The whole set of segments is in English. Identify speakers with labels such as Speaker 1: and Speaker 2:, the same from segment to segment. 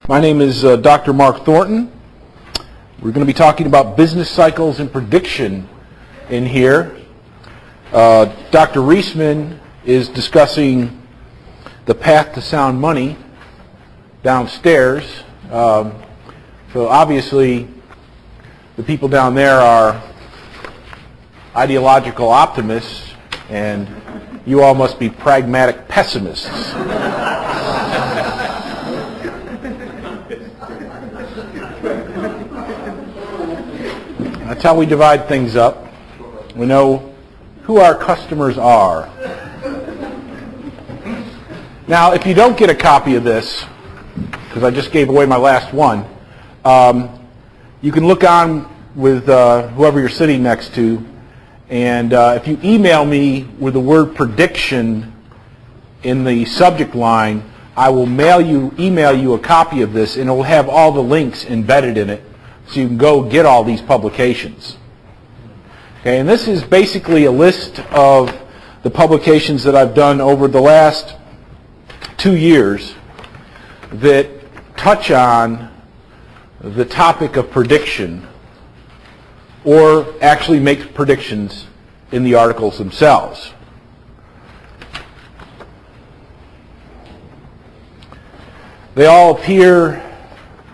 Speaker 1: My name is Dr. Mark Thornton. We're going to be talking about business cycles and prediction in here. Dr. Reisman is discussing the path to sound money downstairs. So obviously the people down there are ideological optimists and you all must be pragmatic pessimists. That's how we divide things up. We know who our customers are. Now, if you don't get a copy of this, because I just gave away my last one, you can look on with whoever you're sitting next to, and if you email me with the word prediction in the subject line, I will email you a copy of this, and it will have all the links embedded in it, so you can go get all these publications. Okay, and this is basically a list of the publications that I've done over the last 2 years that touch on the topic of prediction, or actually make predictions in the articles themselves. They all appear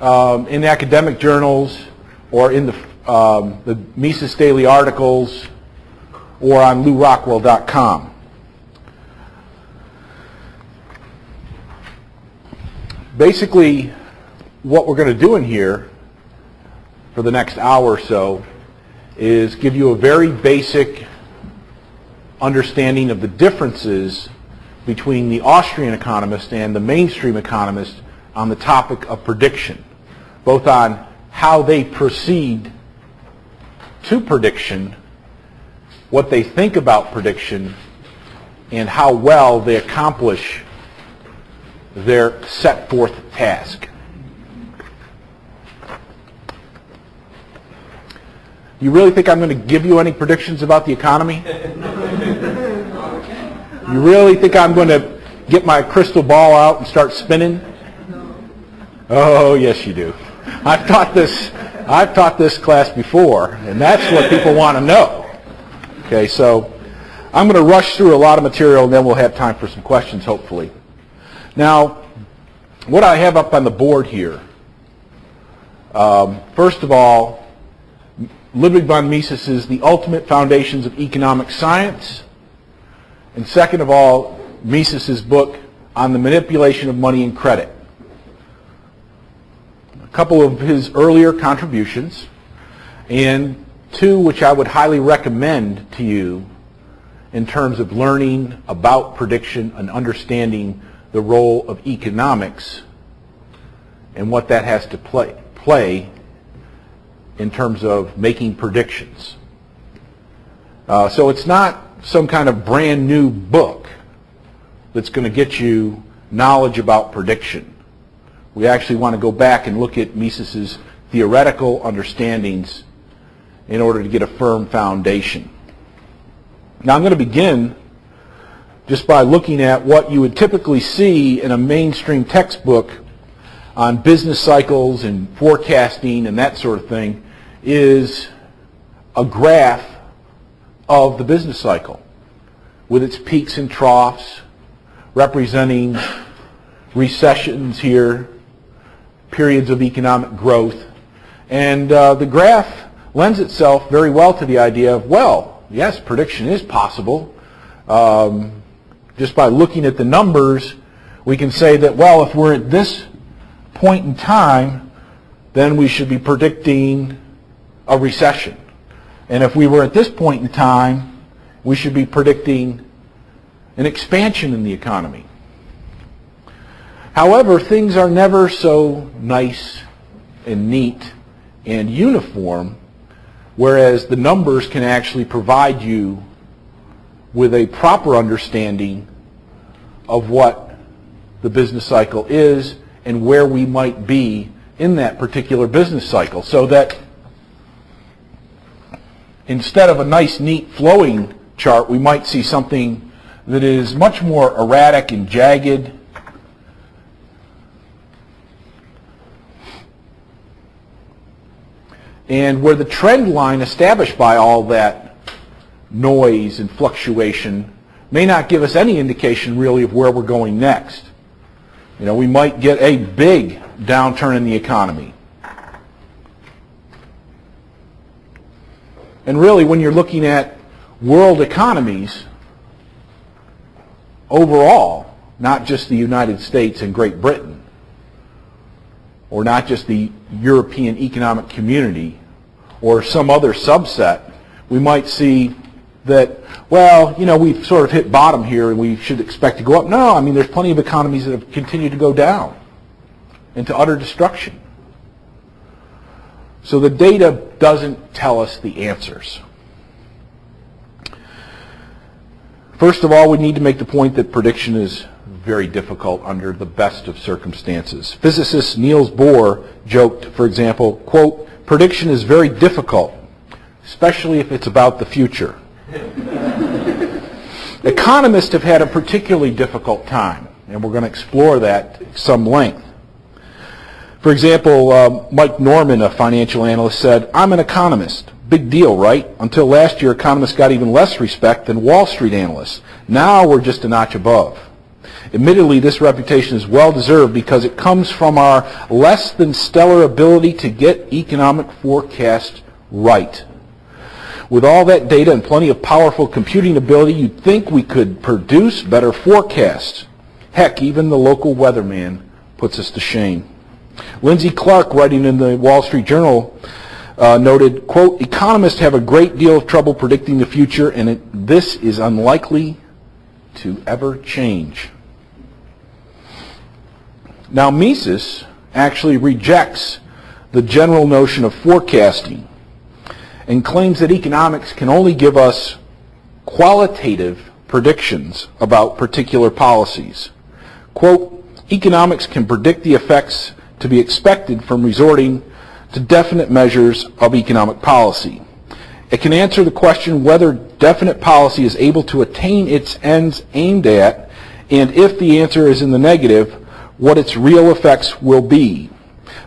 Speaker 1: in academic journals or in the Mises Daily articles or on LouRockwell.com. Basically, what we're going to do in here for the next hour or so is give you a very basic understanding of the differences between the Austrian economist and the mainstream economist on the topic of prediction, both on how they proceed to prediction, what they think about prediction, and how well they accomplish their set forth task. You really think I'm going to give you any predictions about the economy? You really think I'm going to get my crystal ball out and start spinning? Oh, yes you do. I've taught this class before, and that's what people want to know. Okay, so I'm going to rush through a lot of material, and then we'll have time for some questions, hopefully. Now, what I have up on the board here, first of all, Ludwig von Mises' The Ultimate Foundations of Economic Science, and second of all, Mises' book on the manipulation of money and credit. A couple of his earlier contributions, and two which I would highly recommend to you in terms of learning about prediction and understanding the role of economics and what that has to play in terms of making predictions. So it's not some kind of brand new book that's going to get you knowledge about prediction. We actually want to go back and look at Mises' theoretical understandings in order to get a firm foundation. Now I'm going to begin just by looking at what you would typically see in a mainstream textbook on business cycles and forecasting and that sort of thing, is a graph of the business cycle with its peaks and troughs representing recessions here, periods of economic growth. And the graph lends itself very well to the idea of, well, yes, prediction is possible. Just by looking at the numbers, we can say that, well, if we're at this point in time, then we should be predicting a recession. And if we were at this point in time, we should be predicting an expansion in the economy. However, things are never so nice and neat and uniform, whereas the numbers can actually provide you with a proper understanding of what the business cycle is and where we might be in that particular business cycle, so that instead of a nice, neat, flowing chart, we might see something that is much more erratic and jagged, and where the trend line established by all that noise and fluctuation may not give us any indication really of where we're going next. You know, we might get a big downturn in the economy. And really, when you're looking at world economies overall, not just the United States and Great Britain, or not just the European Economic Community, or some other subset, we might see that, well, you know, we've sort of hit bottom here and we should expect to go up. No, I mean, there's plenty of economies that have continued to go down into utter destruction. So the data doesn't tell us the answers. First of all, we need to make the point that prediction is very difficult under the best of circumstances. Physicist Niels Bohr joked, for example, quote, "Prediction is very difficult, especially if it's about the future." Economists have had a particularly difficult time, and we're going to explore that at some length. For example, Mike Norman, a financial analyst, said, "I'm an economist. Big deal, right? Until last year, economists got even less respect than Wall Street analysts. Now we're just a notch above." Admittedly, this reputation is well-deserved because it comes from our less than stellar ability to get economic forecasts right. With all that data and plenty of powerful computing ability, you'd think we could produce better forecasts. Heck, even the local weatherman puts us to shame. Lindsay Clark, writing in the Wall Street Journal, noted, quote, "Economists have a great deal of trouble predicting the future, and this is unlikely to ever change." Now, Mises actually rejects the general notion of forecasting and claims that economics can only give us qualitative predictions about particular policies. Quote, "Economics can predict the effects to be expected from resorting to definite measures of economic policy. It can answer the question whether definite policy is able to attain its ends aimed at, and if the answer is in the negative, what its real effects will be.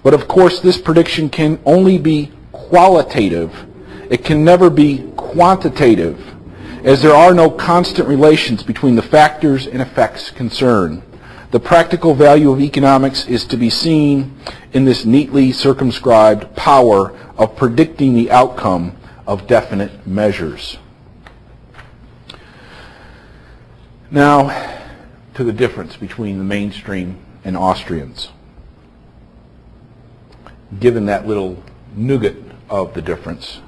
Speaker 1: But of course, this prediction can only be qualitative. It can never be quantitative, as there are no constant relations between the factors and effects concerned. The practical value of economics is to be seen in this neatly circumscribed power of predicting the outcome of definite measures." Now, to the difference between the mainstream and Austrians. Given that little nugget of the difference.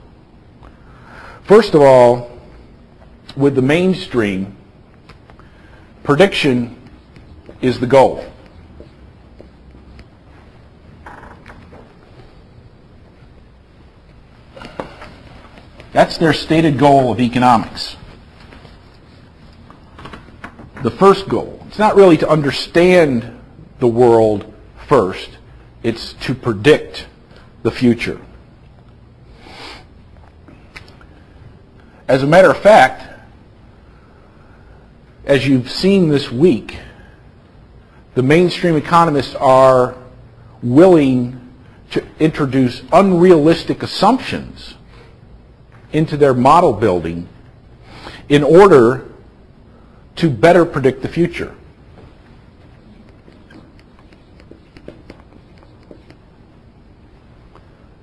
Speaker 1: First of all, with the mainstream, prediction is the goal. That's their stated goal of economics. The first goal. It's not really to understand the world first. It's to predict the future. As a matter of fact, as you've seen this week, the mainstream economists are willing to introduce unrealistic assumptions into their model building in order to better predict the future.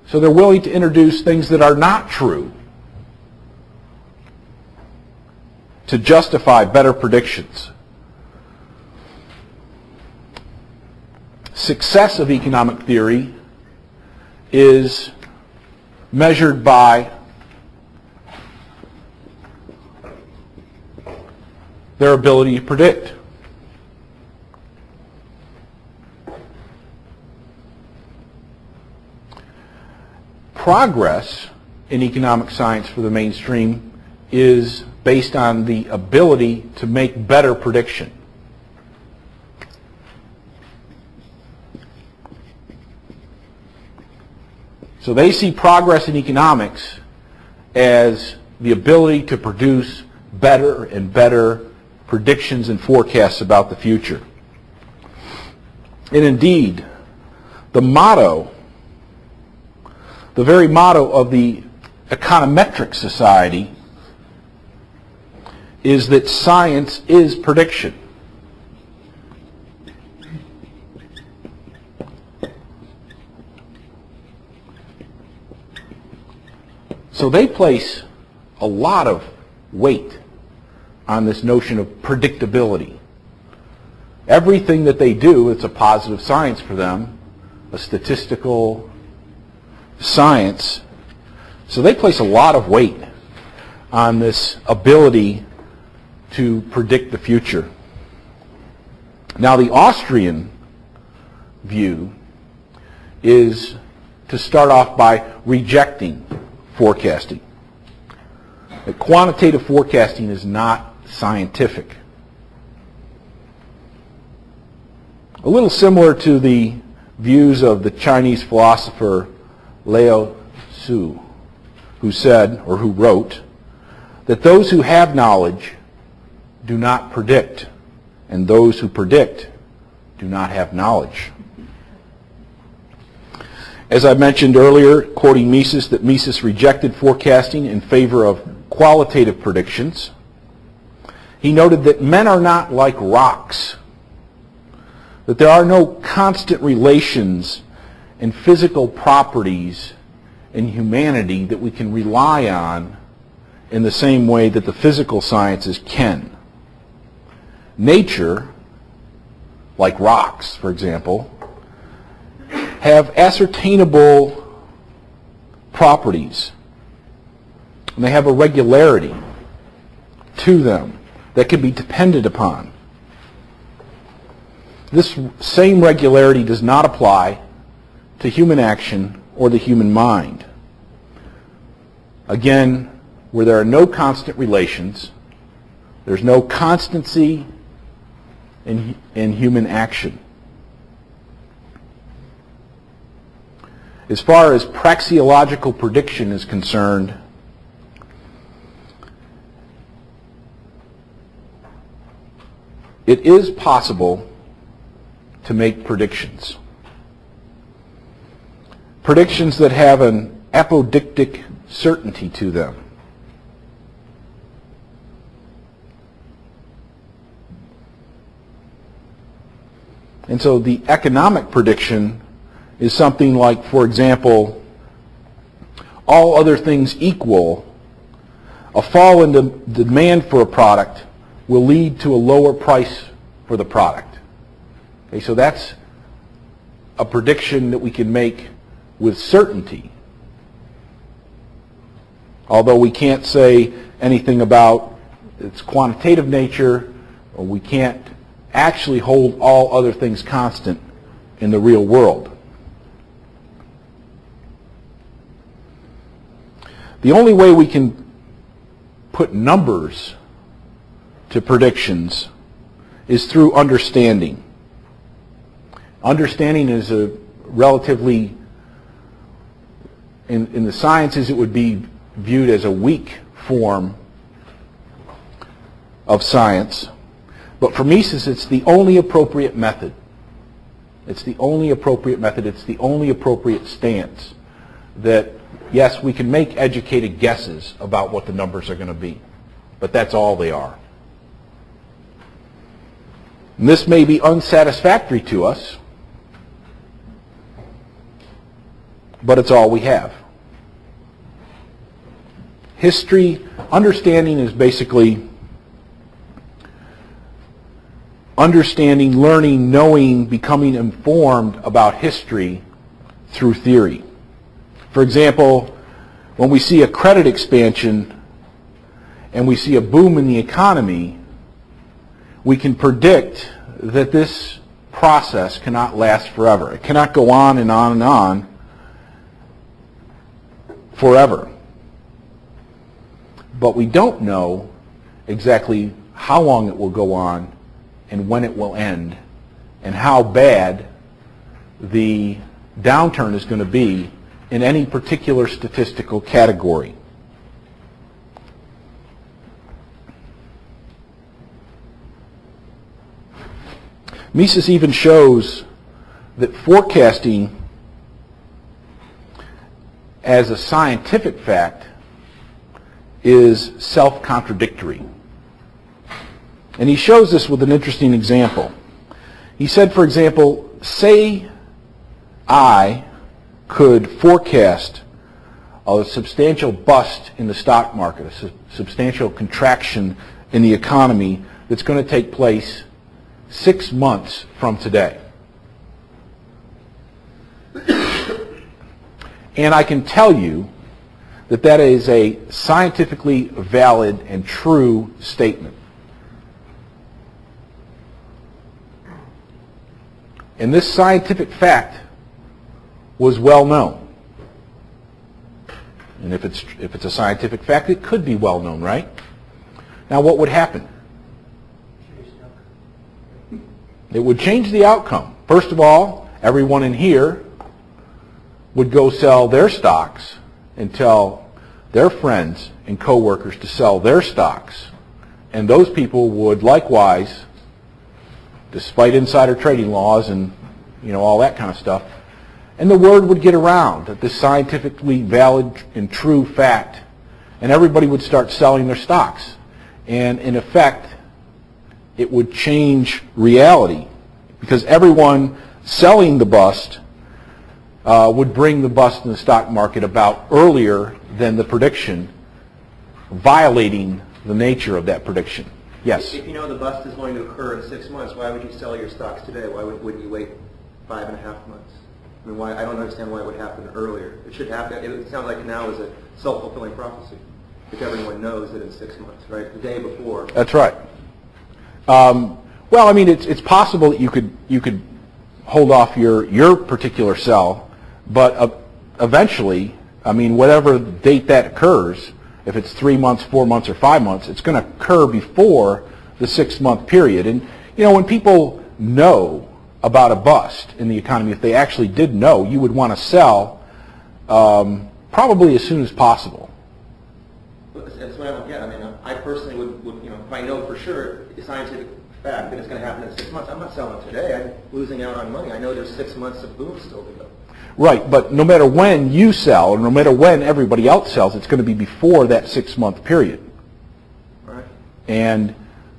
Speaker 1: So they're willing to introduce things that are not true to justify better predictions. Success of economic theory is measured by their ability to predict. Progress in economic science for the mainstream is based on the ability to make better prediction. So they see progress in economics as the ability to produce better and better predictions and forecasts about the future. And indeed, the motto The very motto of the Econometric Society is that science is prediction. So they place a lot of weight on this notion of predictability. Everything that they do, it's a positive science for them, a statistical science. So they place a lot of weight on this ability to predict the future. Now, the Austrian view is to start off by rejecting forecasting. That quantitative forecasting is not scientific. A little similar to the views of the Chinese philosopher Lao Tzu, who said, or who wrote, that those who have knowledge do not predict, and those who predict do not have knowledge. As I mentioned earlier, quoting Mises, that Mises rejected forecasting in favor of qualitative predictions. He noted that men are not like rocks, that there are no constant relations and physical properties in humanity that we can rely on in the same way that the physical sciences can. Nature, like rocks, for example, have ascertainable properties, and they have a regularity to them that can be depended upon. This same regularity does not apply to human action or the human mind. Again, where there are no constant relations, there's no constancy in human action. As far as praxeological prediction is concerned, it is possible to make predictions. Predictions that have an apodictic certainty to them. And so the economic prediction is something like, for example, all other things equal, a fall in the demand for a product will lead to a lower price for the product. Okay, so that's a prediction that we can make with certainty. Although we can't say anything about its quantitative nature, or we can't actually hold all other things constant in the real world. The only way we can put numbers to predictions is through understanding. Understanding is a relatively, in the sciences, it would be viewed as a weak form of science. But for Mises, it's the only appropriate method. It's the only appropriate method. It's the only appropriate stance that, yes, we can make educated guesses about what the numbers are going to be, but that's all they are. And this may be unsatisfactory to us, but it's all we have. History, understanding is basically understanding, learning, knowing, becoming informed about history through theory. For example, when we see a credit expansion and we see a boom in the economy, we can predict that this process cannot last forever. It cannot go on and on and on forever. But we don't know exactly how long it will go on and when it will end and how bad the downturn is going to be in any particular statistical category. Mises even shows that forecasting as a scientific fact is self-contradictory. And he shows this with an interesting example. He said, for example, say I could forecast a substantial bust in the stock market, a substantial contraction in the economy that's going to take place 6 months from today. And I can tell you that that is a scientifically valid and true statement. And this scientific fact was well known. And if it's a scientific fact, it could be well known, right? Now what would happen? It would change the outcome. First of all, everyone in here would go sell their stocks and tell their friends and coworkers to sell their stocks. And those people would likewise, despite insider trading laws and all that kind of stuff, and the word would get around that this scientifically valid and true fact, and everybody would start selling their stocks. And in effect, it would change reality because everyone selling the bust would bring the bust in the stock market about earlier than the prediction, violating the nature of that prediction. Yes?
Speaker 2: If you know the bust is going to occur in 6 months, why would you sell your stocks today? Why wouldn't you wait 5.5 months? I mean, I don't understand why it would happen earlier. It should happen. It sounds like now is a self-fulfilling prophecy. If everyone knows that in 6 months, right? The day before.
Speaker 1: That's right. Well, I mean, it's possible that you could hold off your particular sell, but eventually, I mean, whatever date that occurs, if it's 3 months, 4 months, or 5 months, it's going to occur before the 6 month period. And when people know about a bust in the economy, if they actually did know, you would want to sell probably as soon as possible.
Speaker 2: That's what I don't get. I mean, I personally would if I know for sure a scientific fact that it's going to happen in 6 months, I'm not selling today. I'm losing out on money. I know there's 6 months of boom still to go.
Speaker 1: Right, but no matter when you sell, and no matter when everybody else sells, it's going to be before that 6 month period.
Speaker 2: Right.
Speaker 1: And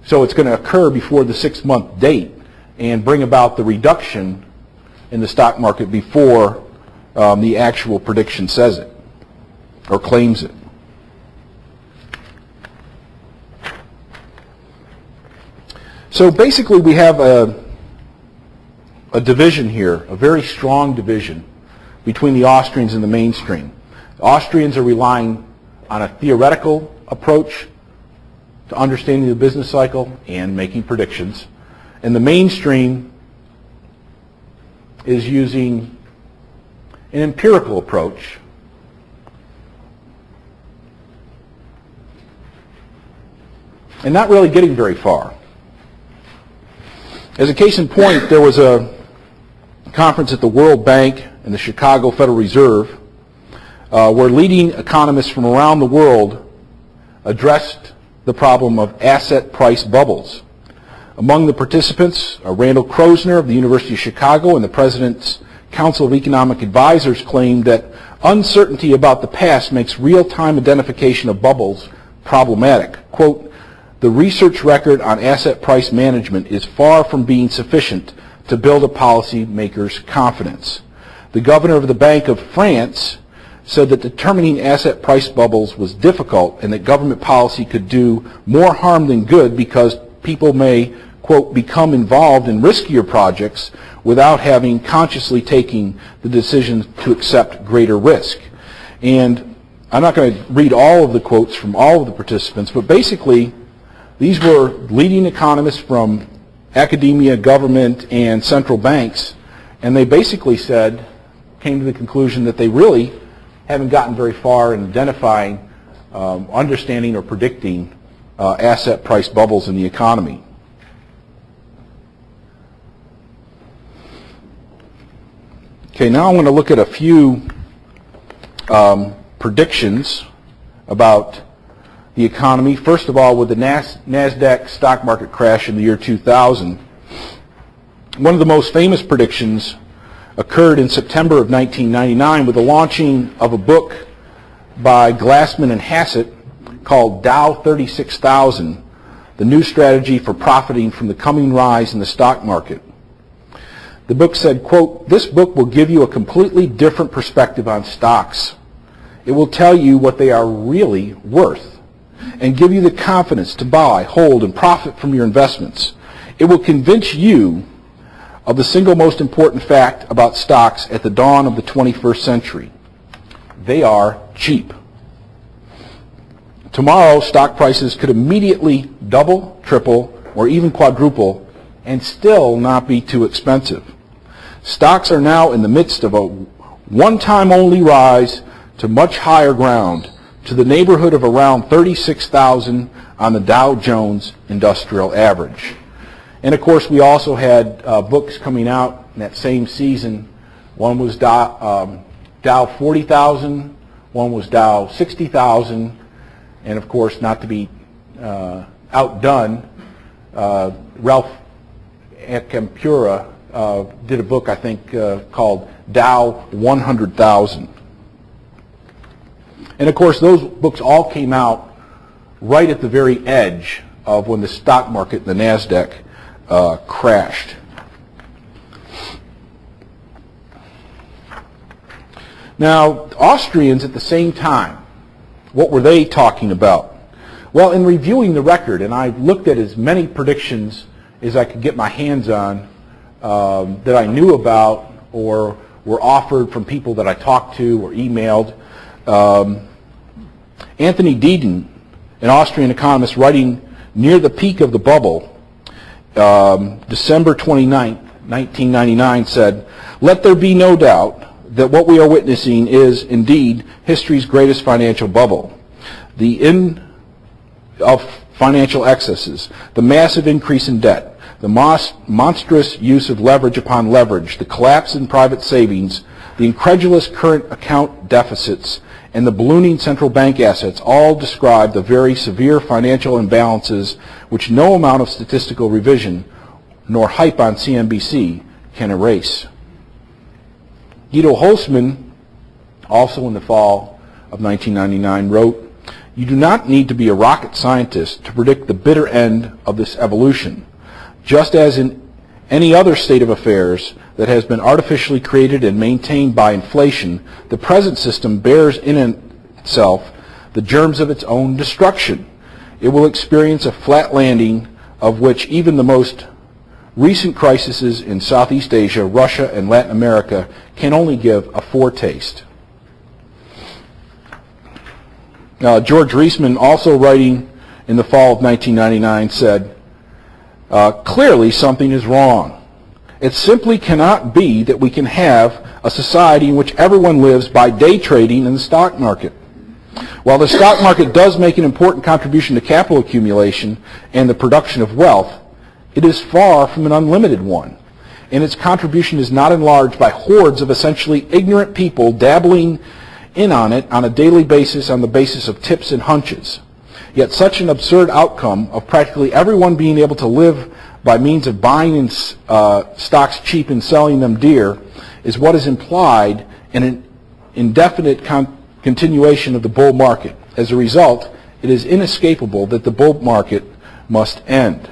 Speaker 1: so it's going to occur before the 6 month date and bring about the reduction in the stock market before the actual prediction says it or claims it. So basically we have a division here, a very strong division between the Austrians and the mainstream. The Austrians are relying on a theoretical approach to understanding the business cycle and making predictions. And the mainstream is using an empirical approach and not really getting very far. As a case in point, there was a conference at the World Bank and the Chicago Federal Reserve where leading economists from around the world addressed the problem of asset price bubbles. Among the participants are Randall Krosner of the University of Chicago, and the President's Council of Economic Advisors claimed that uncertainty about the past makes real-time identification of bubbles problematic. Quote, "The research record on asset price management is far from being sufficient to build a policymaker's confidence." The governor of the Bank of France said that determining asset price bubbles was difficult and that government policy could do more harm than good because people may, quote, "become involved in riskier projects without having consciously taken the decision to accept greater risk." And I'm not going to read all of the quotes from all of the participants, but basically these were leading economists from academia, government, and central banks, and they basically came to the conclusion that they really haven't gotten very far in identifying, understanding, or predicting asset price bubbles in the economy. Okay, now I'm going to look at a few predictions about the economy. First of all, with the Nasdaq stock market crash in the year 2000, one of the most famous predictions occurred in September of 1999 with the launching of a book by Glassman and Hassett called Dow 36,000, The New Strategy for Profiting from the Coming Rise in the Stock Market. The book said, quote, "This book will give you a completely different perspective on stocks. It will tell you what they are really worth and give you the confidence to buy, hold, and profit from your investments. It will convince you of the single most important fact about stocks at the dawn of the 21st century. They are cheap. Tomorrow, stock prices could immediately double, triple, or even quadruple and still not be too expensive. Stocks are now in the midst of a one-time only rise to much higher ground, to the neighborhood of around 36,000 on the Dow Jones Industrial Average." And of course, we also had books coming out in that same season. One was Dow 40,000, one was Dow 60,000, and of course, not to be outdone, Ralph Acampura did a book, I think, called Dow 100,000. And of course, those books all came out right at the very edge of when the stock market, the Nasdaq, crashed. Now, Austrians at the same time, what were they talking about? Well, in reviewing the record, and I looked at as many predictions as I could get my hands on that I knew about or were offered from people that I talked to or emailed. Anthony Deaton, an Austrian economist, writing near the peak of the bubble, December 29, 1999, said, "Let there be no doubt that what we are witnessing is indeed history's greatest financial bubble. The end of financial excesses, the massive increase in debt, the monstrous use of leverage upon leverage, the collapse in private savings, the incredulous current account deficits, and the ballooning central bank assets all describe the very severe financial imbalances which no amount of statistical revision nor hype on CNBC can erase." Guido Holzmann, also in the fall of 1999, wrote, "You do not need to be a rocket scientist to predict the bitter end of this evolution. Just as in any other state of affairs that has been artificially created and maintained by inflation, the present system bears in itself the germs of its own destruction. It will experience a flat landing of which even the most recent crises in Southeast Asia, Russia, and Latin America can only give a foretaste." George Reisman, also writing in the fall of 1999, said, "Clearly something is wrong. It simply cannot be that we can have a society in which everyone lives by day trading in the stock market. While the stock market does make an important contribution to capital accumulation and the production of wealth, it is far from an unlimited one, and its contribution is not enlarged by hordes of essentially ignorant people dabbling in on it on a daily basis on the basis of tips and hunches. Yet such an absurd outcome of practically everyone being able to live by means of buying stocks cheap and selling them dear is what is implied in an indefinite continuation of the bull market. As a result, it is inescapable that the bull market must end."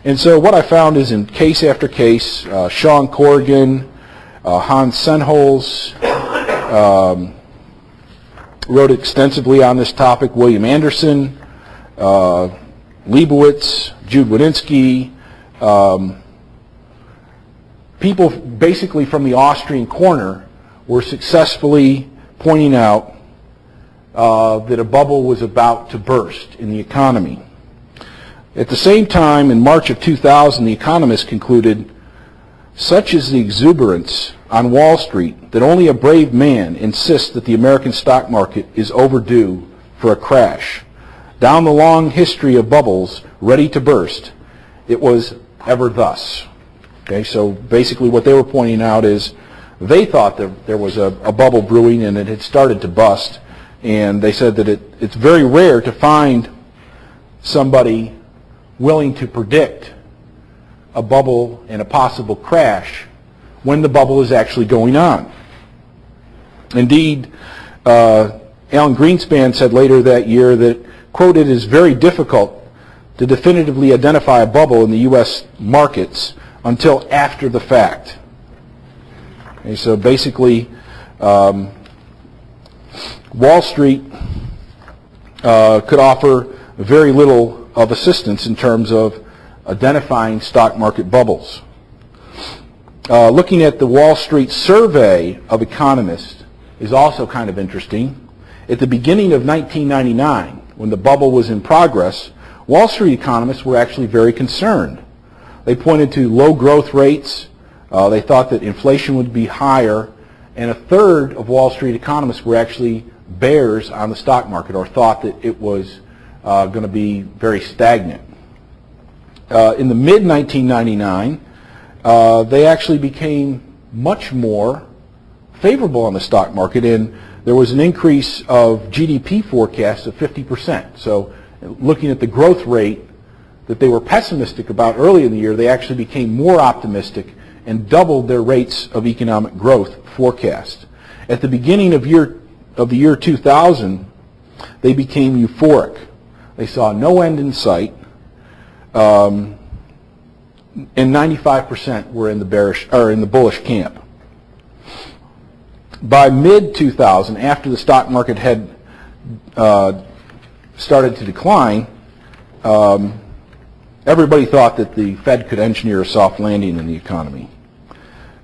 Speaker 1: And so what I found is in case after case, Sean Corrigan, Hans Senholz wrote extensively on this topic, William Anderson, Leibowitz, Jude Wininsky, people basically from the Austrian corner were successfully pointing out that a bubble was about to burst in the economy. At the same time, in March of 2000, the Economist concluded, "Such is the exuberance on Wall Street that only a brave man insists that the American stock market is overdue for a crash. Down the long history of bubbles ready to burst, it was ever thus." Okay, so basically what they were pointing out is they thought that there was a bubble brewing and it had started to bust, and they said that it's very rare to find somebody willing to predict a bubble and a possible crash when the bubble is actually going on. Indeed, Alan Greenspan said later that year that, quote, "It is very difficult to definitively identify a bubble in the U.S. markets until after the fact." Okay, so basically, Wall Street could offer very little of assistance in terms of identifying stock market bubbles. Looking at the Wall Street Survey of Economists is also kind of interesting. At the beginning of 1999, when the bubble was in progress, Wall Street economists were actually very concerned. They pointed to low growth rates. They thought that inflation would be higher, and a third of Wall Street economists were actually bears on the stock market, or thought that it was going to be very stagnant. In the mid-1999, they actually became much more favorable on the stock market, and there was an increase of GDP forecast of 50%. So looking at the growth rate that they were pessimistic about early in the year, they actually became more optimistic and doubled their rates of economic growth forecast. At the beginning of the year 2000, they became euphoric. They saw no end in sight, and 95% were in the bearish or in the bullish camp. By mid-2000, after the stock market had started to decline, everybody thought that the Fed could engineer a soft landing in the economy.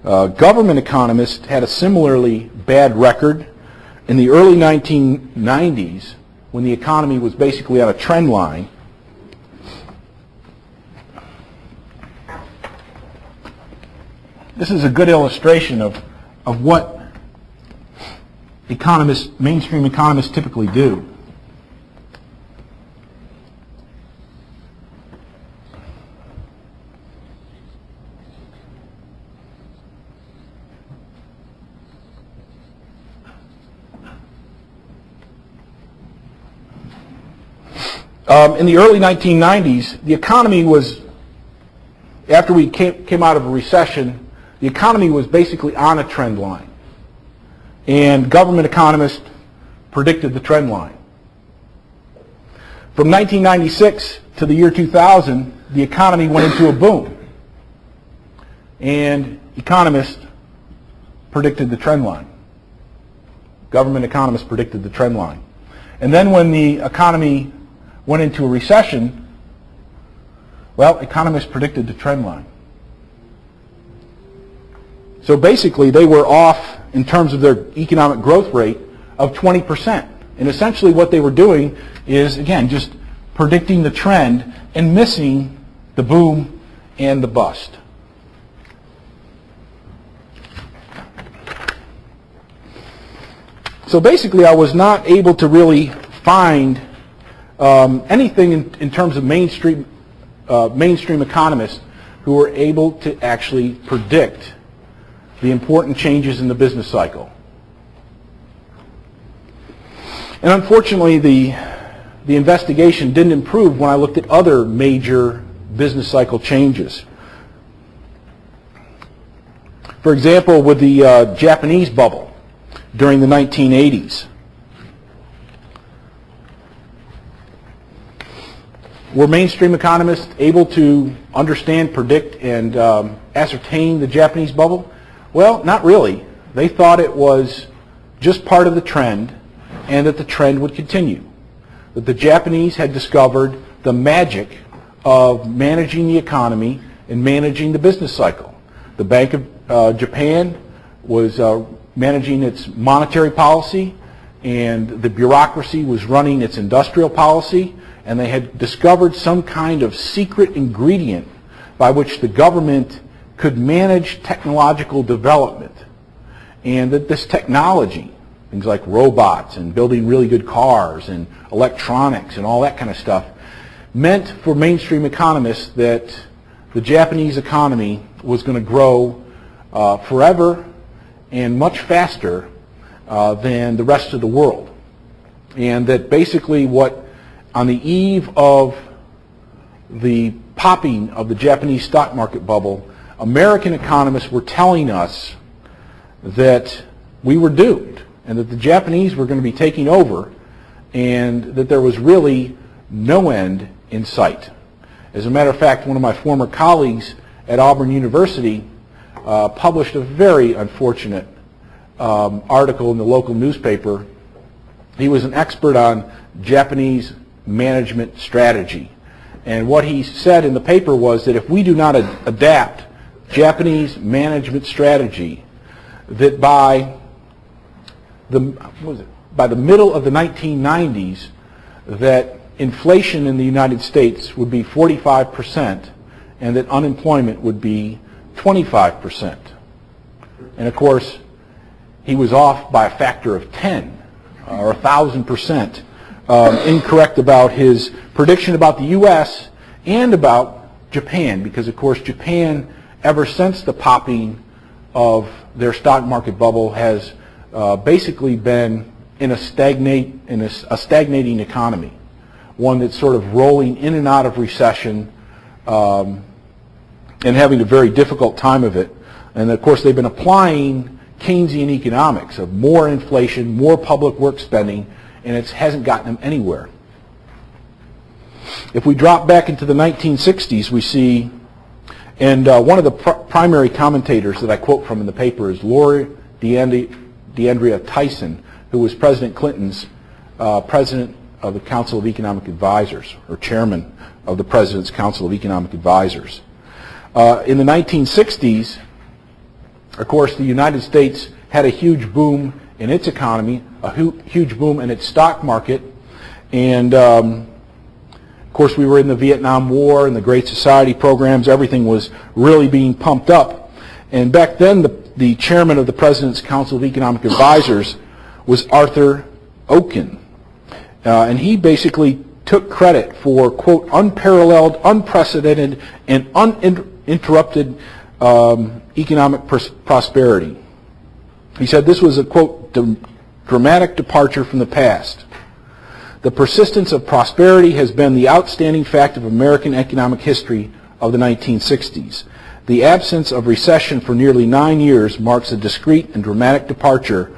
Speaker 1: Government economists had a similarly bad record. In the early 1990s, when the economy was basically on a trend line, this is a good illustration of what mainstream economists typically do. In the early 1990s, the economy was, after we came out of a recession, the economy was basically on a trend line. And government economists predicted the trend line. From 1996 to the year 2000, the economy went into a boom. And economists predicted the trend line. Government economists predicted the trend line. And then when the economy went into a recession, well, economists predicted the trend line. So basically, they were off in terms of their economic growth rate of 20%. And essentially what they were doing is, again, just predicting the trend and missing the boom and the bust. So basically, I was not able to really find anything in terms of mainstream economists who were able to actually predict the important changes in the business cycle. And unfortunately, the investigation didn't improve when I looked at other major business cycle changes. For example, with the Japanese bubble during the 1980s. Were mainstream economists able to understand, predict, and ascertain the Japanese bubble? Well, not really. They thought it was just part of the trend and that the trend would continue. That the Japanese had discovered the magic of managing the economy and managing the business cycle. The Bank of Japan was managing its monetary policy, and the bureaucracy was running its industrial policy, and they had discovered some kind of secret ingredient by which the government could manage technological development. And that this technology, things like robots and building really good cars and electronics and all that kind of stuff, meant for mainstream economists that the Japanese economy was going to grow forever and much faster than the rest of the world. And that basically what, on the eve of the popping of the Japanese stock market bubble, American economists were telling us that we were doomed and that the Japanese were going to be taking over and that there was really no end in sight. As a matter of fact, one of my former colleagues at Auburn University published a very unfortunate article in the local newspaper. He was an expert on Japanese management strategy. And what he said in the paper was that if we do not adapt Japanese management strategy, that by the middle of the 1990s, that inflation in the United States would be 45% and that unemployment would be 25%. And of course, he was off by a factor of 10 or 1,000%, incorrect about his prediction about the U.S. and about Japan, because of course Japan, ever since the popping of their stock market bubble, has basically been in a stagnating economy, one that's sort of rolling in and out of recession and having a very difficult time of it. And of course they've been applying Keynesian economics of more inflation, more public work spending, and it hasn't gotten them anywhere. If we drop back into the 1960s, we see, and one of the primary commentators that I quote from in the paper is Laura DeAndrea Tyson, who was President Clinton's president of the Council of Economic Advisors, or chairman of the President's Council of Economic Advisors. In the 1960s, of course, the United States had a huge boom in its economy, a huge boom in its stock market, and of course we were in the Vietnam War and the Great Society programs. Everything was really being pumped up. And back then the chairman of the President's Council of Economic Advisors was Arthur Oken. And he basically took credit for, quote, unparalleled, unprecedented, and uninterrupted economic prosperity. He said this was a, quote, dramatic departure from the past. The persistence of prosperity has been the outstanding fact of American economic history of the 1960s. The absence of recession for nearly 9 years marks a discrete and dramatic departure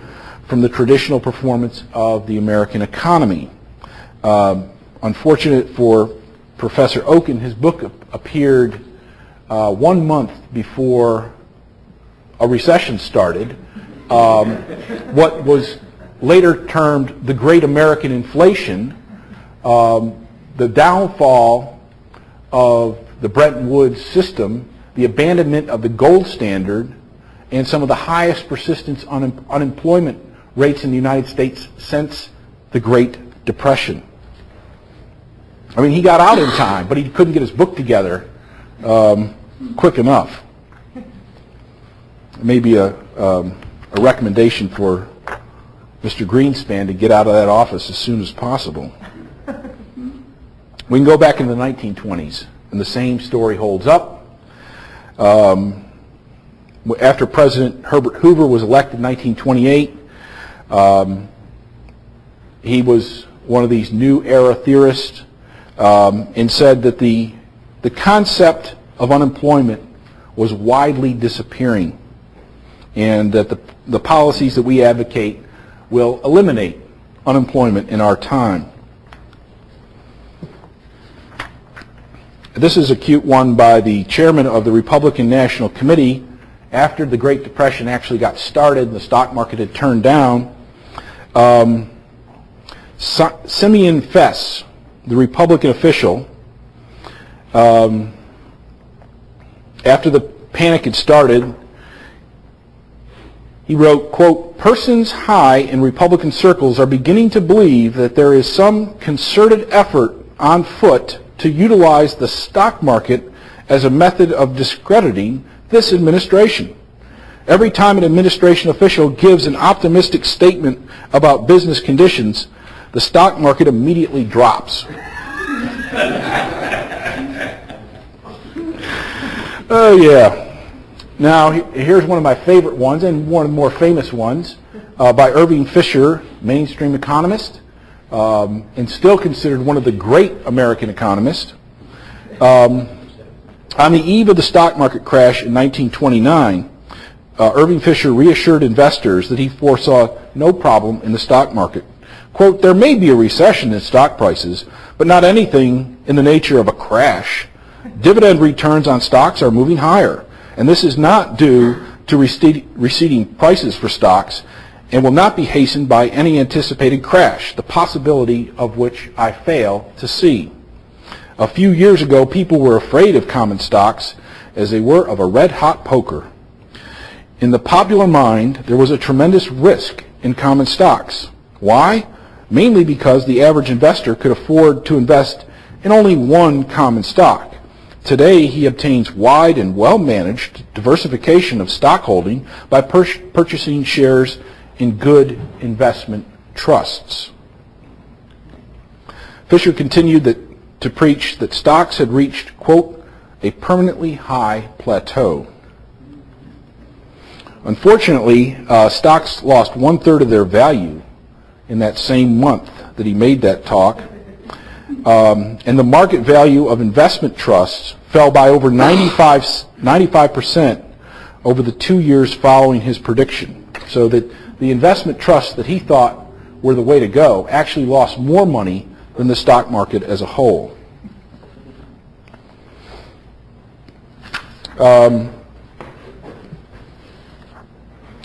Speaker 1: from the traditional performance of the American economy. Unfortunate for Professor Oken, his book appeared 1 month before a recession started, what was later termed the Great American Inflation, the downfall of the Bretton Woods system, the abandonment of the gold standard, and some of the highest persistence unemployment rates in the United States since the Great Depression. I mean, he got out in time, but he couldn't get his book together quick enough. Maybe a recommendation for Mr. Greenspan to get out of that office as soon as possible. We can go back into the 1920s, and the same story holds up. After President Herbert Hoover was elected in 1928, he was one of these new era theorists and said that the concept of unemployment was widely disappearing, and that the policies that we advocate will eliminate unemployment in our time. This is a cute one by the chairman of the Republican National Committee. After the Great Depression actually got started and the stock market had turned down, Simeon Fess, the Republican official, after the panic had started, he wrote, quote, persons high in Republican circles are beginning to believe that there is some concerted effort on foot to utilize the stock market as a method of discrediting this administration. Every time an administration official gives an optimistic statement about business conditions, the stock market immediately drops. Oh, yeah. Now, here's one of my favorite ones, and one of the more famous ones, by Irving Fisher, mainstream economist, and still considered one of the great American economists. On the eve of the stock market crash in 1929, Irving Fisher reassured investors that he foresaw no problem in the stock market. Quote, "There may be a recession in stock prices, but not anything in the nature of a crash. Dividend returns on stocks are moving higher, and this is not due to receding prices for stocks and will not be hastened by any anticipated crash, the possibility of which I fail to see. A few years ago, people were afraid of common stocks as they were of a red-hot poker. In the popular mind, there was a tremendous risk in common stocks. Why? Mainly because the average investor could afford to invest in only one common stock. Today, he obtains wide and well-managed diversification of stock holding by purchasing shares in good investment trusts." Fisher continued to preach that stocks had reached, quote, "a permanently high plateau." Unfortunately, stocks lost 1/3 of their value in that same month that he made that talk, and the market value of investment trusts fell by over 95% over the 2 years following his prediction, so that the investment trusts that he thought were the way to go actually lost more money than the stock market as a whole.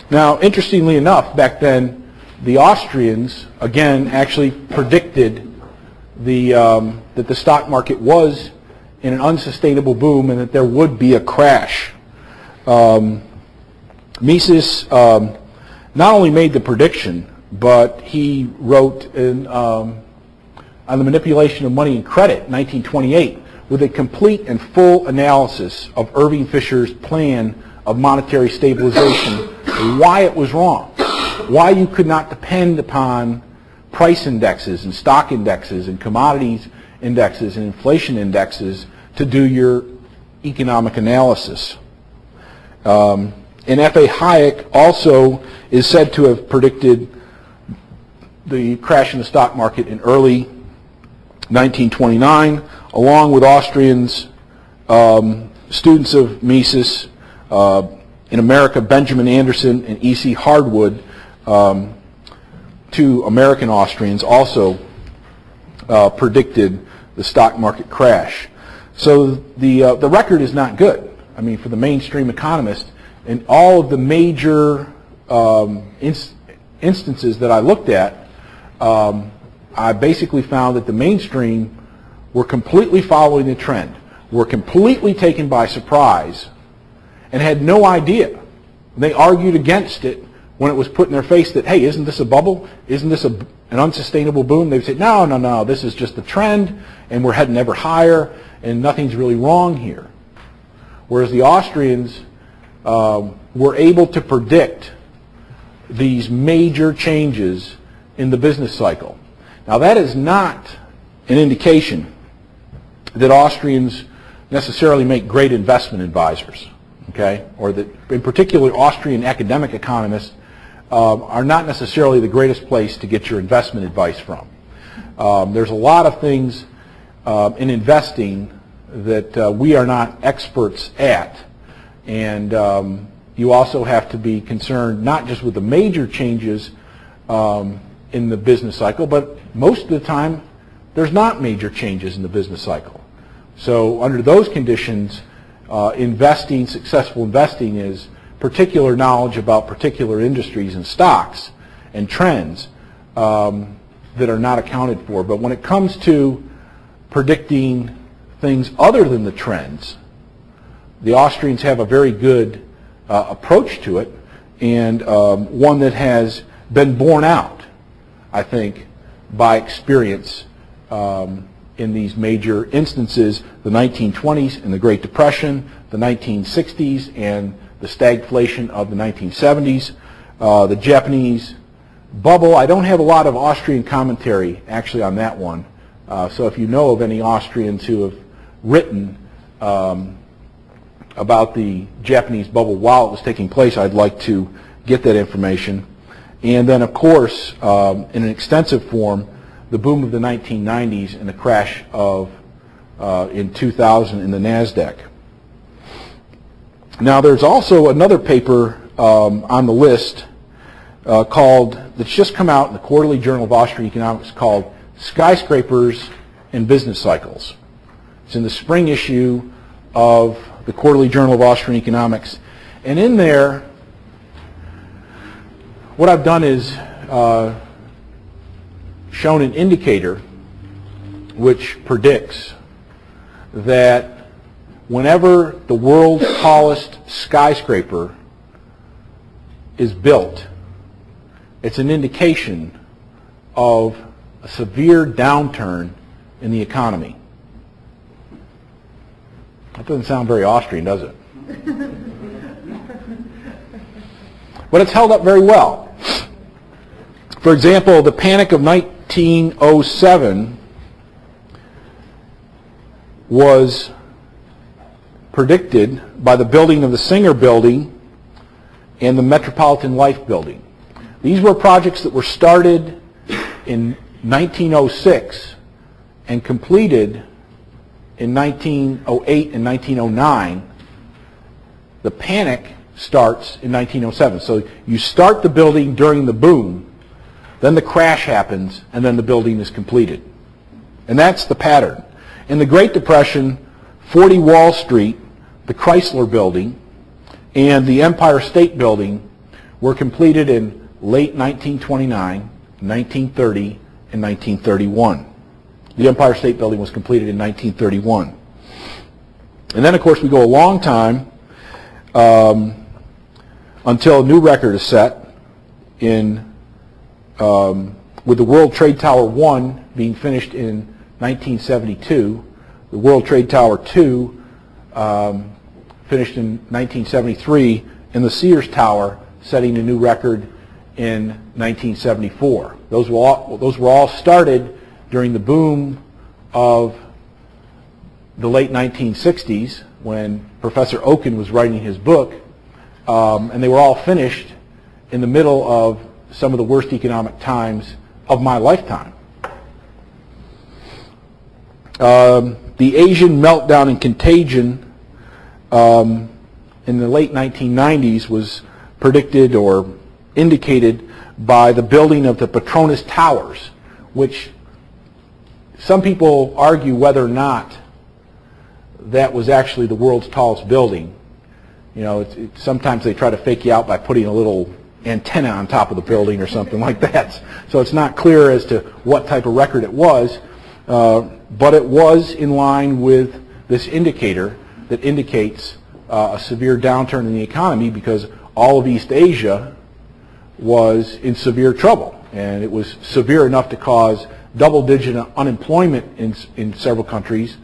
Speaker 1: Now, interestingly enough, back then, the Austrians, again, actually predicted that the stock market was in an unsustainable boom and that there would be a crash. Mises not only made the prediction, but he wrote on the manipulation of money and credit in 1928 with a complete and full analysis of Irving Fisher's plan of monetary stabilization, why it was wrong, why you could not depend upon price indexes and stock indexes and commodities indexes and inflation indexes to do your economic analysis. And F.A. Hayek also is said to have predicted the crash in the stock market in early 1929, along with Austrians, students of Mises, in America, Benjamin Anderson and E.C. Hardwood, two American Austrians, also predicted the stock market crash. So the record is not good. I mean, for the mainstream economist, in all of the major instances that I looked at, I basically found that the mainstream were completely following the trend, were completely taken by surprise, and had no idea. They argued against it when it was put in their face that, hey, isn't this a bubble? Isn't this an unsustainable boom? They'd say, no, this is just a trend, and we're heading ever higher, and nothing's really wrong here. Whereas the Austrians were able to predict these major changes in the business cycle. Now, that is not an indication that Austrians necessarily make great investment advisors, okay? Or that, in particular, Austrian academic economists are not necessarily the greatest place to get your investment advice from. There's a lot of things in investing that we are not experts at, and you also have to be concerned not just with the major changes in the business cycle, but most of the time there's not major changes in the business cycle. So under those conditions, successful investing is particular knowledge about particular industries and stocks and trends that are not accounted for. But when it comes to predicting things other than the trends, the Austrians have a very good approach to it, and one that has been borne out, I think, by experience in these major instances, the 1920s and the Great Depression, the 1960s and the stagflation of the 1970s, the Japanese bubble. I don't have a lot of Austrian commentary actually on that one. So if you know of any Austrians who have written about the Japanese bubble while it was taking place, I'd like to get that information. And then, of course, in an extensive form, the boom of the 1990s and the crash of in 2000 in the Nasdaq. Now, there's also another paper on the list that's just come out in the Quarterly Journal of Austrian Economics called Skyscrapers and Business Cycles. It's in the spring issue of the Quarterly Journal of Austrian Economics. And in there, what I've done is shown an indicator which predicts that whenever the world's tallest skyscraper is built, it's an indication of a severe downturn in the economy. That doesn't sound very Austrian, does it? But it's held up very well. For example, the panic of 1907 was predicted by the building of the Singer Building and the Metropolitan Life Building. These were projects that were started in 1906 and completed in 1908 and 1909. The panic starts in 1907. So you start the building during the boom, then the crash happens, and then the building is completed. And that's the pattern. In the Great Depression, 40 Wall Street, the Chrysler Building, and the Empire State Building were completed in late 1929, 1930, and 1931. The Empire State Building was completed in 1931. And then, of course, we go a long time until a new record is set with the World Trade Tower 1 being finished in 1972, the World Trade Tower 2 finished in 1973, and the Sears Tower setting a new record in 1974. Those were all started during the boom of the late 1960s when Professor Oken was writing his book, and they were all finished in the middle of some of the worst economic times of my lifetime. The Asian meltdown and contagion in the late 1990s was predicted or indicated by the building of the Petronas Towers, which some people argue whether or not that was actually the world's tallest building. You know, sometimes they try to fake you out by putting a little antenna on top of the building or something like that. So it's not clear as to what type of record it was, but it was in line with this indicator that indicates a severe downturn in the economy because all of East Asia was in severe trouble. And it was severe enough to cause double-digit unemployment in several countries,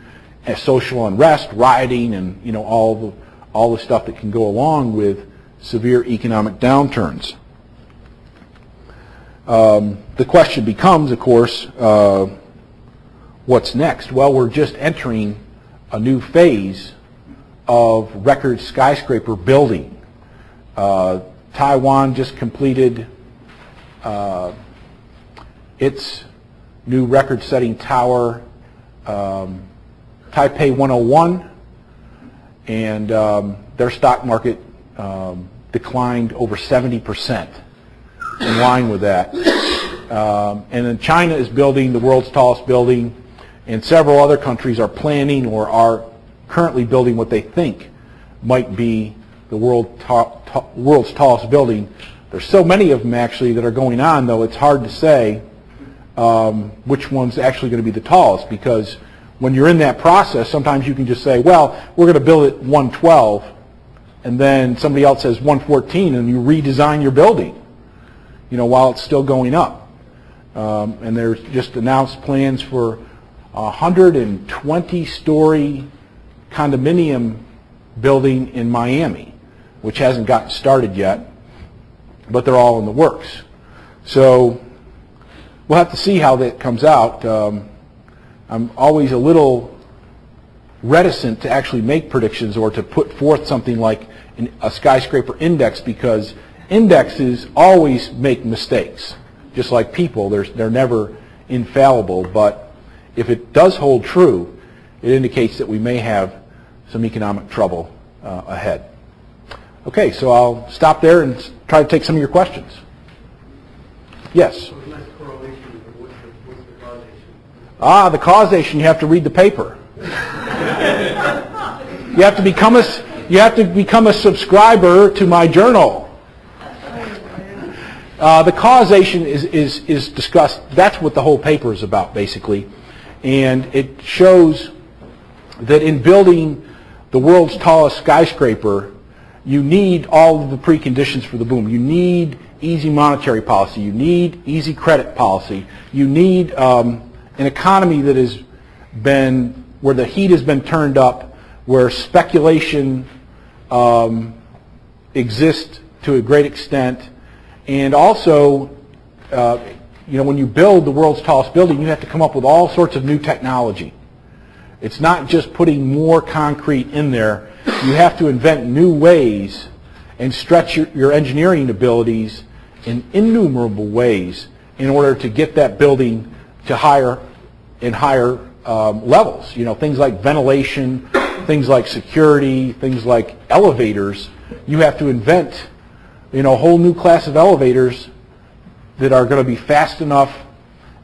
Speaker 1: and social unrest, rioting, and all the stuff that can go along with severe economic downturns. The question becomes, of course, what's next? Well, we're just entering a new phase of record skyscraper building. Taiwan just completed its new record-setting tower, Taipei 101, and their stock market declined over 70% in line with that. And then China is building the world's tallest building, and several other countries are planning or are currently building what they think might be the world's tallest building. There's so many of them actually that are going on, though it's hard to say which one's actually going to be the tallest, because when you're in that process, sometimes you can just say, well, we're going to build it 112, and then somebody else says 114, and you redesign your building, while it's still going up. And there's just announced plans for a 120-story condominium building in Miami, which hasn't gotten started yet, but they're all in the works. So we'll have to see how that comes out. I'm always a little reticent to actually make predictions or to put forth something like a skyscraper index, because indexes always make mistakes. Just like people, they're never infallible, but if it does hold true, it indicates that we may have some economic trouble ahead. Okay, so I'll stop there and try to take some of your questions. Yes?
Speaker 3: So nice correlation. What's the causation?
Speaker 1: The causation, you have to read the paper. You have to become a subscriber to my journal. The causation is discussed. That's what the whole paper is about, basically. And it shows that in building the world's tallest skyscraper, you need all of the preconditions for the boom. You need easy monetary policy. You need easy credit policy. You need an economy that has been, where the heat has been turned up, where speculation exists to a great extent. And also, when you build the world's tallest building, you have to come up with all sorts of new technology. It's not just putting more concrete in there. You have to invent new ways and stretch your engineering abilities in innumerable ways in order to get that building to higher levels. Things like ventilation, things like security, things like elevators. You have to invent a whole new class of elevators that are going to be fast enough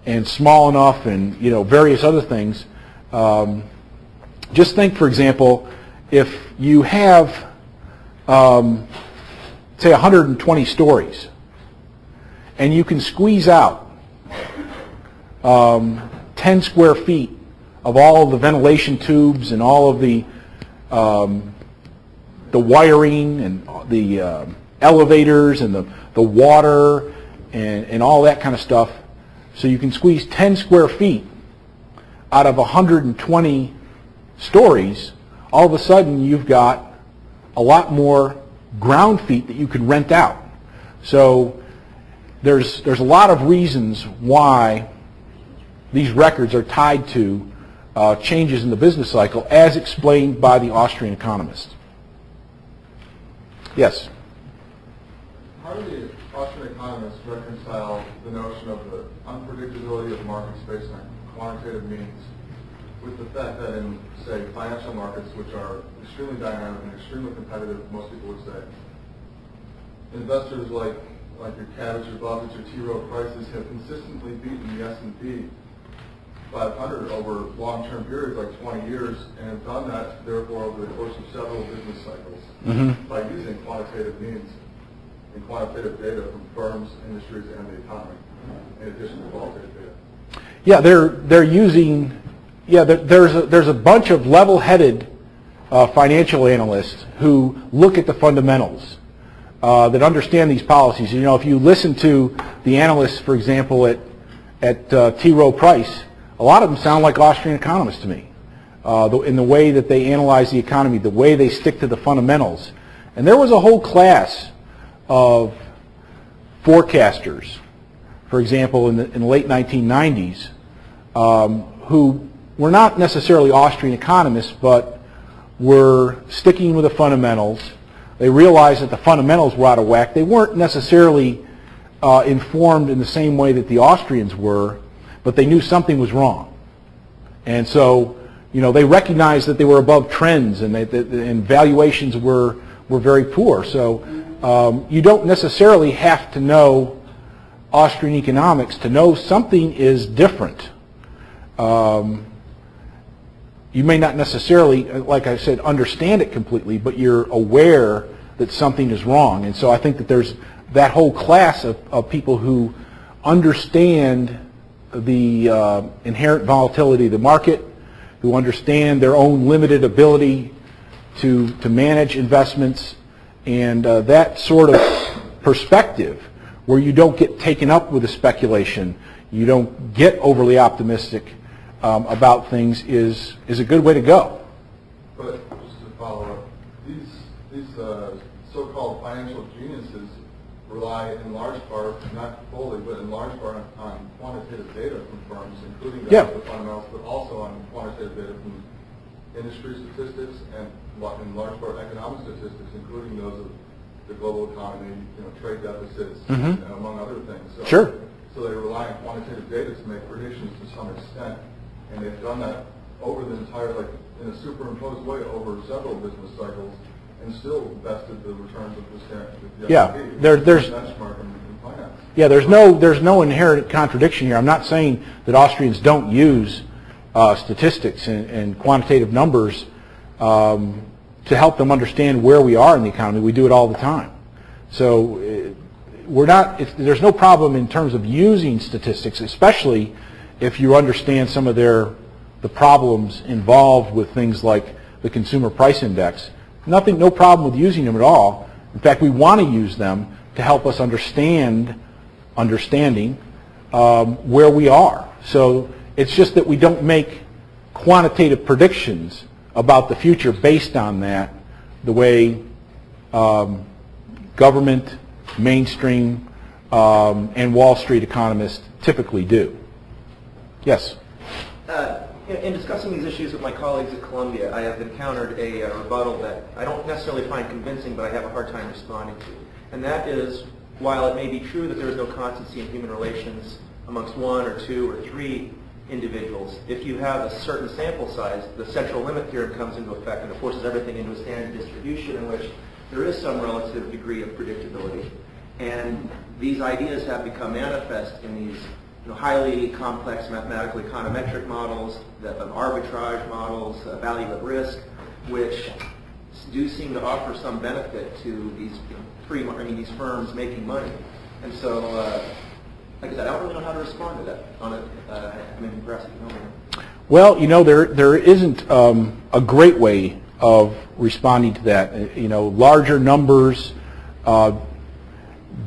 Speaker 1: and small enough and various other things. Just think, for example, if you have say 120 stories and you can squeeze out 10 square feet of all of the ventilation tubes and all of the wiring and the elevators and the water and all that kind of stuff. So you can squeeze 10 square feet out of 120 stories. All of a sudden you've got a lot more ground feet that you could rent out. So there's a lot of reasons why these records are tied to changes in the business cycle as explained by the Austrian economist. Yes?
Speaker 4: How do the Austrian economists reconcile the notion of the unpredictability of markets based on quantitative means with the fact that in, say, financial markets, which are extremely dynamic and extremely competitive, most people would say, investors like your Cabbage, your Bonaventure, T. Rowe prices have consistently beaten the S&P 500 over long-term periods like 20 years and have done that, therefore, over the course of several business cycles by using quantitative means and quantitative data from firms, industries, and the economy, in addition to qualitative data.
Speaker 1: Yeah, they're using. Yeah, there's a bunch of level-headed financial analysts who look at the fundamentals that understand these policies. If you listen to the analysts, for example, at T. Rowe Price, a lot of them sound like Austrian economists to me in the way that they analyze the economy, the way they stick to the fundamentals. And there was a whole class of forecasters, for example, in the late 1990s, who were not necessarily Austrian economists, but were sticking with the fundamentals. They realized that the fundamentals were out of whack. They weren't necessarily informed in the same way that the Austrians were, but they knew something was wrong. And so, they recognized that they were above trends and and valuations were very poor. So you don't necessarily have to know Austrian economics to know something is different. You may not necessarily, like I said, understand it completely, but you're aware that something is wrong. And so I think that there's that whole class of people who understand the inherent volatility of the market, who understand their own limited ability to manage investments, and that sort of perspective where you don't get taken up with the speculation, you don't get overly optimistic about things is a good way to go.
Speaker 4: But just to follow up, these so-called financial geniuses rely in large part, not fully, but in large part on quantitative data from firms, including the fundamentals, but also on quantitative data from industry statistics and in large part economic statistics, including those of the global economy, trade deficits, and among other things. So,
Speaker 1: Sure.
Speaker 4: So they rely on quantitative data to make predictions to some extent, and they've done that over the entire, in a superimposed way over several business cycles, and still bested the returns of the
Speaker 1: Yeah,
Speaker 4: S&P.
Speaker 1: there's
Speaker 4: benchmark in finance.
Speaker 1: Yeah, there's no inherent contradiction here. I'm not saying that Austrians don't use statistics and quantitative numbers to help them understand where we are in the economy. We do it all the time. So there's no problem in terms of using statistics, especially if you understand some of the problems involved with things like the consumer price index. No problem with using them at all. In fact, we want to use them to help us understanding where we are. So it's just that we don't make quantitative predictions about the future based on that, the way government, mainstream, and Wall Street economists typically do. Yes?
Speaker 2: In discussing these issues with my colleagues at Columbia, I have encountered a rebuttal that I don't necessarily find convincing, but I have a hard time responding to. And that is, while it may be true that there is no constancy in human relations amongst one or two or three individuals, if you have a certain sample size, the central limit theorem comes into effect and it forces everything into a standard distribution in which there is some relative degree of predictability. And these ideas have become manifest in these highly complex mathematical econometric models, arbitrage models, value at risk, which do seem to offer some benefit to these these firms making money. And so, like I said, I don't really know how to respond to that. Perhaps you can help me.
Speaker 1: Well, there isn't a great way of responding to that. Larger numbers,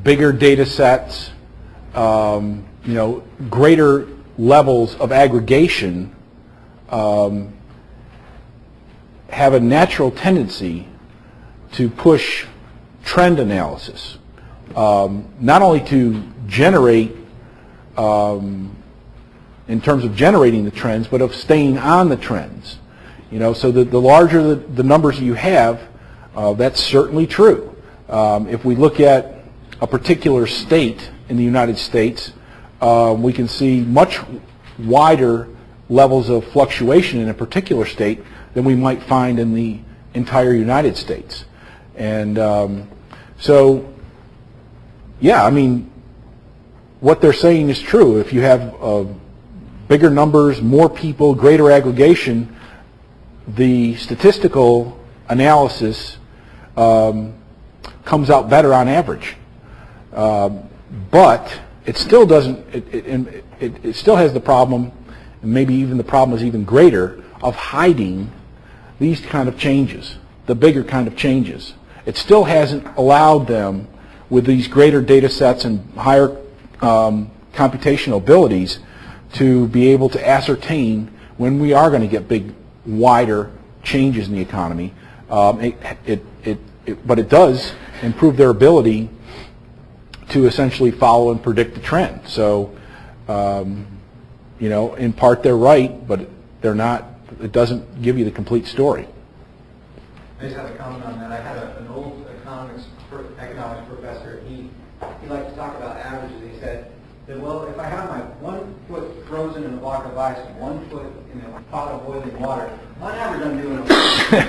Speaker 1: bigger data sets, greater levels of aggregation have a natural tendency to push trend analysis, not only to generate in terms of generating the trends, but of staying on the trends. So the larger the numbers you have, that's certainly true. If we look at a particular state in the United States, we can see much wider levels of fluctuation in a particular state than we might find in the entire United States. And so, yeah, what they're saying is true. If you have bigger numbers, more people, greater aggregation, the statistical analysis comes out better on average. But it still doesn't. It still has the problem, and maybe even the problem is even greater, of hiding these kind of changes, the bigger kind of changes. It still hasn't allowed them, with these greater data sets and higher computational abilities, to be able to ascertain when we are going to get big, wider changes in the economy. But it does improve their ability to essentially follow and predict the trend. So, in part they're right, but they're not. It doesn't give you the complete story.
Speaker 5: I just have a comment on that. I had an old economics professor. He liked to talk about averages. He said that, well, if I have my 1 foot frozen in a block of ice and 1 foot in a pot of boiling water, on average I'm doing okay.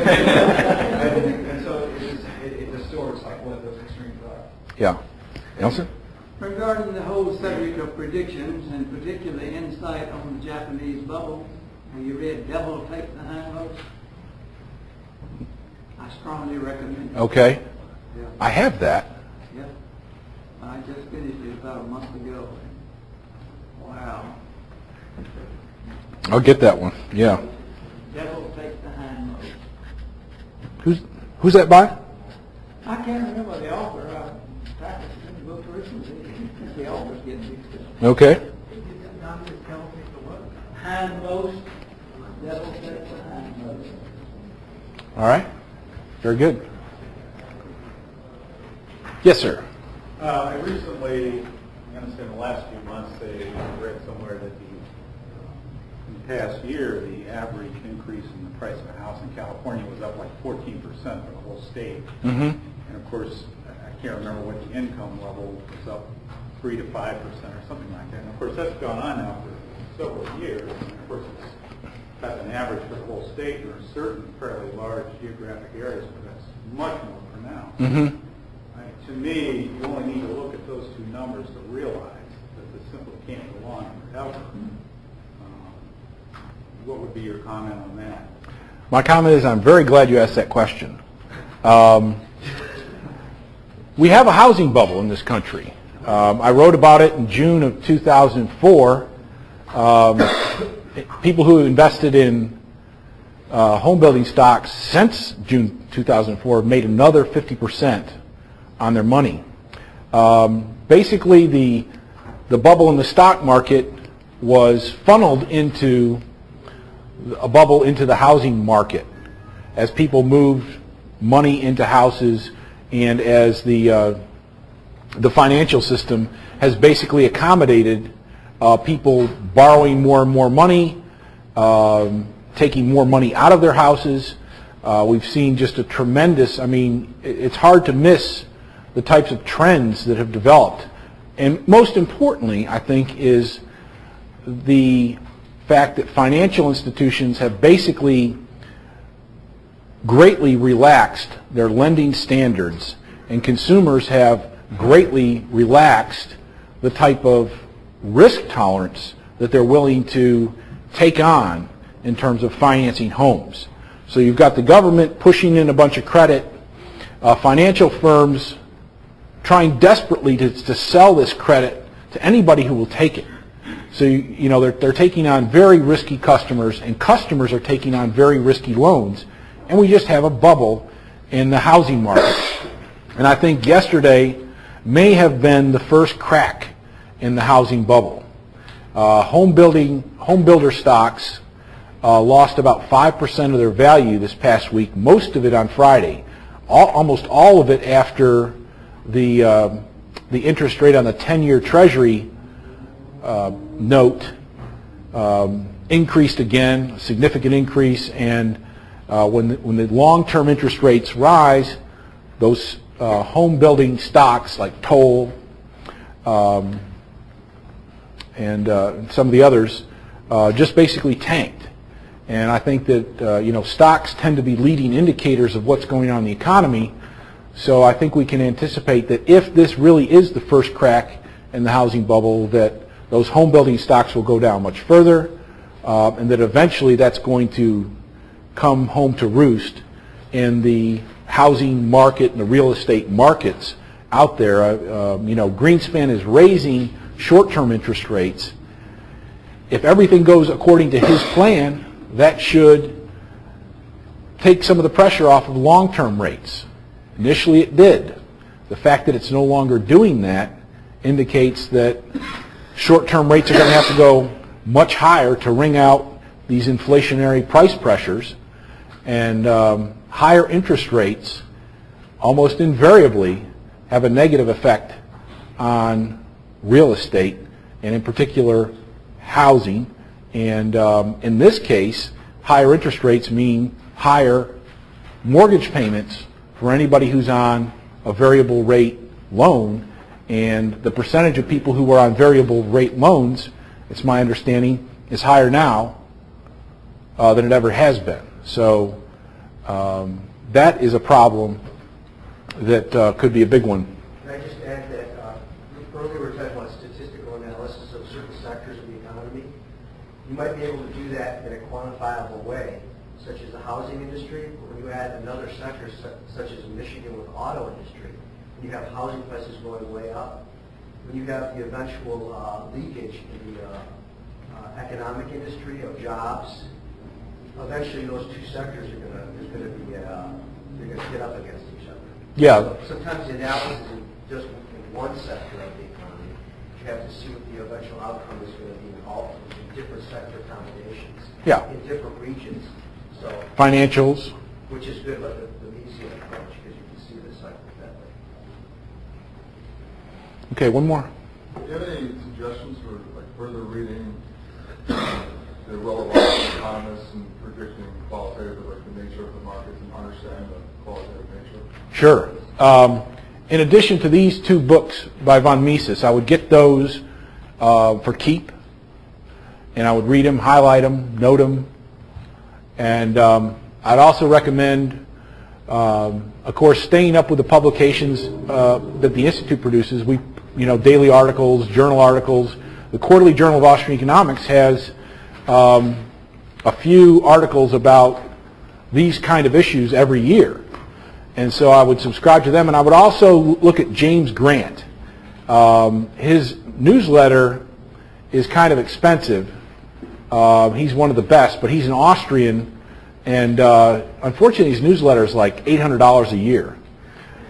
Speaker 5: And so it distorts like what those extremes are.
Speaker 1: Yeah. Nelson?
Speaker 3: Regarding the whole subject of predictions, and particularly insight on the Japanese bubble, have you read Devil Take the Hindmost? I strongly recommend it.
Speaker 1: Okay.
Speaker 3: Yeah.
Speaker 1: I have that.
Speaker 3: Yeah. I just finished it about a month ago. Wow.
Speaker 1: I'll get that one. Yeah.
Speaker 3: Devil Take the Hindmost.
Speaker 1: Who's that by?
Speaker 3: I can't remember the author. I practiced in the book recently. The author's getting mixed up.
Speaker 1: Okay.
Speaker 3: Hindmost. Devil Take the Hindmost.
Speaker 1: All right. Very good. Yes, sir.
Speaker 6: I recently, I'm going to say in the last few months, I read somewhere that in the past year, the average increase in the price of a house in California was up like 14% for the whole state.
Speaker 1: Mm-hmm.
Speaker 6: And of course, I can't remember what the income level was up 3 to 5% or something like that. And of course, that's gone on now for several years. And of course, that's an average for the whole state. There are certain fairly large geographic areas where that's much more pronounced.
Speaker 1: Mm-hmm.
Speaker 6: To me, you only need to look at those two numbers to realize that this simply can't go on forever. What would be your comment on that?
Speaker 1: My comment is I'm very glad you asked that question. We have a housing bubble in this country. I wrote about it in June of 2004. People who invested in home building stocks since June 2004 made another 50% on their money. Basically, the bubble in the stock market was funneled into a bubble into the housing market as people moved money into houses, and as the financial system has basically accommodated people borrowing more and more money, taking more money out of their houses. We've seen just a tremendous, it's hard to miss the types of trends that have developed. And most importantly, I think, is the fact that financial institutions have basically greatly relaxed their lending standards, and consumers have greatly relaxed the type of risk tolerance that they're willing to take on in terms of financing homes. So you've got the government pushing in a bunch of credit, financial firms trying desperately to sell this credit to anybody who will take it. So they're taking on very risky customers, and customers are taking on very risky loans, and we just have a bubble in the housing market. And I think yesterday may have been the first crack in the housing bubble. Home builder stocks lost about 5% of their value this past week, most of it on Friday, almost all of it after the interest rate on the 10-year Treasury note increased again, a significant increase, and when the long-term interest rates rise, those home building stocks like Toll and some of the others just basically tanked. And I think that stocks tend to be leading indicators of what's going on in the economy. So I think we can anticipate that if this really is the first crack in the housing bubble, that those home building stocks will go down much further, and that eventually that's going to come home to roost in the housing market and the real estate markets out there. Greenspan is raising short-term interest rates. If everything goes according to his plan, that should take some of the pressure off of long-term rates. Initially it did. The fact that it's no longer doing that indicates that short-term rates are going to have to go much higher to wring out these inflationary price pressures, and higher interest rates almost invariably have a negative effect on real estate, and in particular housing. And in this case, higher interest rates mean higher mortgage payments for anybody who's on a variable rate loan, and the percentage of people who are on variable rate loans, it's my understanding, is higher now than it ever has been. So that is a problem that could be a big one.
Speaker 7: Can I just add that earlier we were talking about statistical analysis of certain sectors of the economy. You might be able to do that in a quantifiable way, such as the housing industry. When you add another sector, such as Michigan with auto industry, you have housing prices going way up. When you have the eventual leakage in the economic industry of jobs, eventually those two sectors are going to get up against each other.
Speaker 1: Yeah.
Speaker 7: So sometimes the analysis is just in one sector of the economy. You have to see what the eventual outcome is going to be in all different sector combinations.
Speaker 1: Yeah.
Speaker 7: In different regions. So
Speaker 1: Financials.
Speaker 7: which is good, but the easy approach because you can see the cycle that way.
Speaker 1: Okay, one more.
Speaker 4: Do you have any suggestions for further reading the role of economists in predicting qualitatively the nature of the markets and understanding the qualitative nature?
Speaker 1: Sure. In addition to these two books by von Mises, I would get those for keep, and I would read them, highlight them, note them, and I'd also recommend Of course, staying up with the publications that the Institute produces, we, daily articles, journal articles. The Quarterly Journal of Austrian Economics has a few articles about these kind of issues every year. And so I would subscribe to them, and I would also look at James Grant. His newsletter is kind of expensive. He's one of the best, but he's an Austrian, and unfortunately his newsletter is like $800 a year.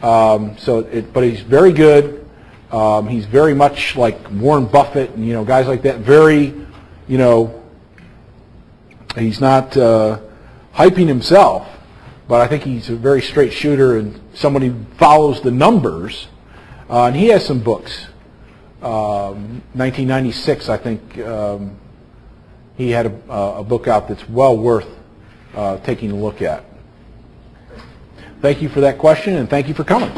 Speaker 1: But he's very good. He's very much like Warren Buffett and guys like that. Very, he's not hyping himself, but I think he's a very straight shooter and somebody who follows the numbers. And he has some books. 1996, I think, he had a book out that's well worth taking a look at. Thank you for that question, and thank you for coming.